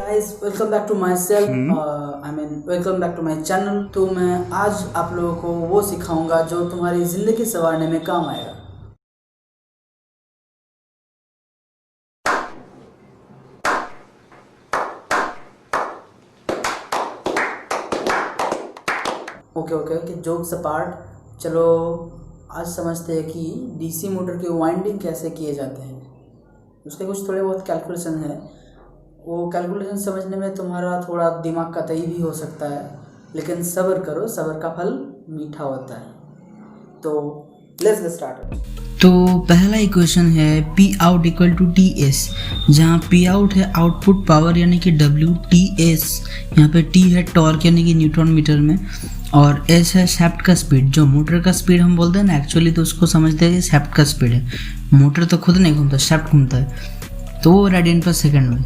Guys, welcome back to my self welcome back to my channel. तो मैं आज आप लोगों को वो सिखाऊंगा जो तुम्हारी ज़िंदगी संवारने में काम आएगा। ओके कि जोक्स अपार्ट, चलो आज समझते हैं कि डीसी मोटर की वाइंडिंग कैसे किए जाते हैं। उसके कुछ थोड़े बहुत कैलकुलेशन है। वो कैलकुलेशन समझने में तुम्हारा थोड़ा दिमाग का तई भी हो सकता है, लेकिन सब्र करो, सब्र का फल मीठा होता है। तो लेट्स गेट स्टार्टेड। तो पहला इक्वेशन है P out equal to T S, जहाँ P आउट है आउटपुट पावर यानी कि W, टी एस यहाँ पे T है टॉर्क यानी कि न्यूटन मीटर में, और S है शैफ्ट का स्पीड। जो मोटर का स्पीड हम बोलते हैं ना, एक्चुअली तो उसको समझते हैं कि शैफ्ट का स्पीड है। मोटर तो खुद नहीं घूमता, शैफ्ट घूमता है, तो वो रेडियन पर सेकेंड में।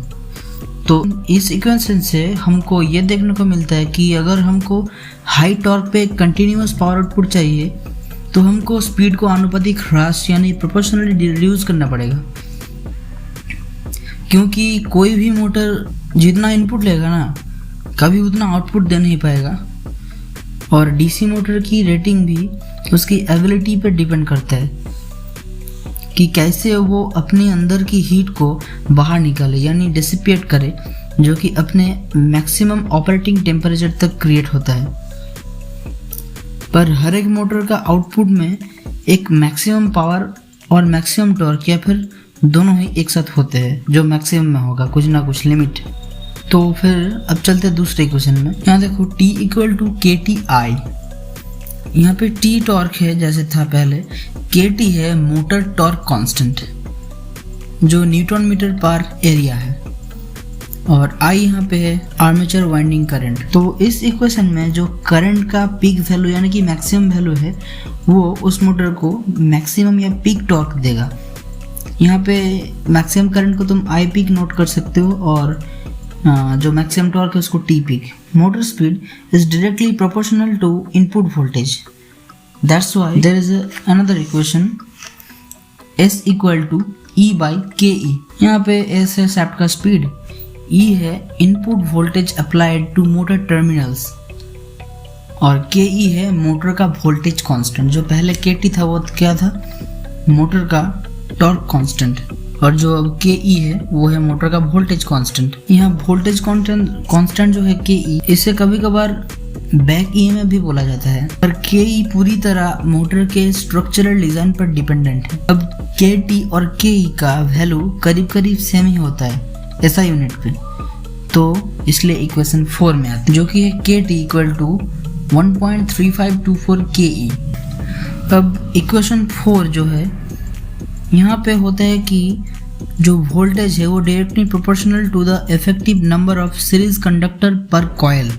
तो इस इक्वेशन से हमको ये देखने को मिलता है कि अगर हमको हाई टॉर्क पे कंटिन्यूअस पावर आउटपुट चाहिए तो हमको स्पीड को आनुपातिक ह्रास यानी प्रोपोर्शनली रिड्यूस करना पड़ेगा, क्योंकि कोई भी मोटर जितना इनपुट लेगा ना, कभी उतना आउटपुट दे नहीं पाएगा। और डीसी मोटर की रेटिंग भी उसकी एबिलिटी पर डिपेंड करता है कि कैसे वो अपने अंदर की हीट को बाहर निकाले यानी डिसिपेट करे, जो कि अपने मैक्सिमम ऑपरेटिंग टेम्परेचर तक क्रिएट होता है। पर हर एक मोटर का आउटपुट में एक मैक्सिमम पावर और मैक्सिमम टॉर्क या फिर दोनों ही एक साथ होते हैं, जो मैक्सिमम में होगा, कुछ ना कुछ लिमिट। तो फिर अब चलते हैं दूसरे क्वेश्चन में। यहाँ देखो T इक्वल टू के टी आई, यहाँ पे T टॉर्क है जैसे था पहले, KT है मोटर टॉर्क कांस्टेंट जो न्यूटन मीटर पर एरिया है, और I यहाँ पे है आर्मेचर वाइंडिंग करंट। तो इस इक्वेशन में जो करंट का पीक वैल्यू यानी कि मैक्सिमम वैल्यू है, वो उस मोटर को मैक्सिमम या पीक टॉर्क देगा। यहाँ पे मैक्सिमम करंट को तुम I पीक नोट कर सकते हो, और जो मैक्सिमम टॉर्क है उसको T peak. Motor speed is directly proportional to input voltage, that's why there is another equation S equal to E by KE। यहाँ पे S है शैफ्ट का स्पीड, E है input voltage applied to motor terminals, और KE है motor का voltage constant. जो पहले KT था वो क्या था, मोटर का टॉर्क कांस्टेंट, और जो अब KE है वो है मोटर का वोल्टेज कांस्टेंट। यहाँ वोल्टेज कांस्टेंट जो है KE, इसे कभी कभार बैक EMF भी बोला जाता है, पर KE पूरी तरह मोटर के स्ट्रक्चरल डिजाइन पर डिपेंडेंट है। अब KT और KE का वैल्यू करीब करीब सेम ही होता है ऐसा यूनिट पे, तो इसलिए इक्वेशन 4 में आता है, जो कि है KT इक्वल टू 1.3524 KE। अब इक्वेशन 4 जो है, यहाँ पे होता है कि जो वोल्टेज है वो directly proportional to the effective number of series conductor per coil,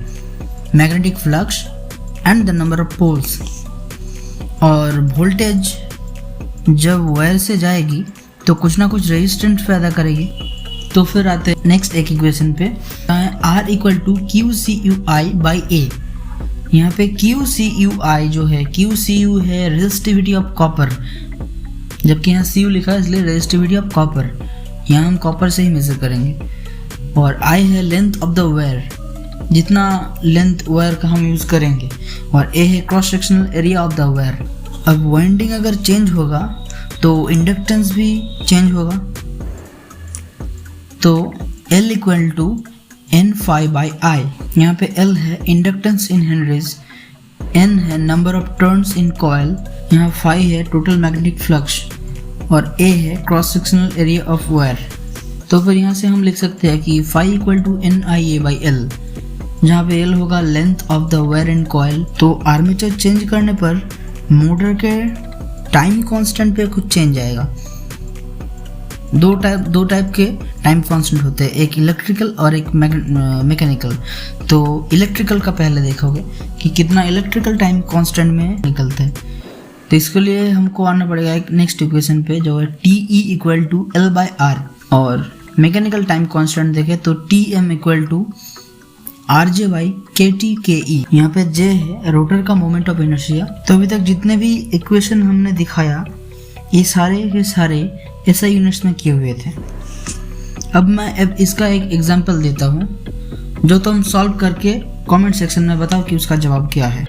magnetic flux and the number of poles. और वोल्टेज जब वायर से जाएगी तो कुछ ना कुछ रेजिस्टेंस पैदा करेगी। तो फिर आते हैं नेक्स्ट एक इक्वेशन पे, R equal to Q C U I by A. यहाँ पे क्यू सी यू आई जो है, क्यू सी यू है रेजिस्टिविटी ऑफ कॉपर, जबकि यहाँ सी यू लिखा है इसलिए रेजिस्टिविटी ऑफ कॉपर, यहाँ हम कॉपर से ही मेजर करेंगे। और I है लेंथ ऑफ द वायर, जितना लेंथ वायर का हम यूज़ करेंगे, और A है cross sectional area of the wire. अब वाइंडिंग अगर चेंज होगा तो इंडक्टेंस भी चेंज होगा। तो L equal to N phi by I, यहाँ पे L है इंडक्टेंस इन हेनरीज, N है number of turns in coil, यहाँ फाई है टोटल मैग्नेटिक फ्लक्स, और A है cross sectional area of wire. तो फिर यहाँ से हम लिख सकते हैं कि phi equal to NIA by L, जहाँ पे L होगा length of the wire and coil. तो आर्मेचर चेंज करने पर मोटर के टाइम कांस्टेंट पे कुछ चेंज आएगा। दो टाइप के टाइम कांस्टेंट होते हैं, एक इलेक्ट्रिकल और एक मैकेनिकल। तो इलेक्ट्रिकल का पहले देखोगे कि कितना इलेक्ट्रिकल टाइम कांस्टेंट में निकलता है। तो इसके लिए हमको आना पड़ेगा एक नेक्स्ट इक्वेशन पे, जो है TE equal to L by R। और मैकेनिकल टाइम कांस्टेंट देखें तो TM equal to RJ by KT KE। यहाँ पे J है रोटर का मोमेंट ऑफ इनर्शिया। तो अभी तक जितने भी इक्वेशन हमने दिखाया, ये सारे के सारे SI यूनिट्स में किए हुए थे। अब मैं इसका एक एग्जांपल देता हूँ जो तुम सॉल्व करके कमेंट सेक्शन में बताओ कि उसका जवाब क्या है।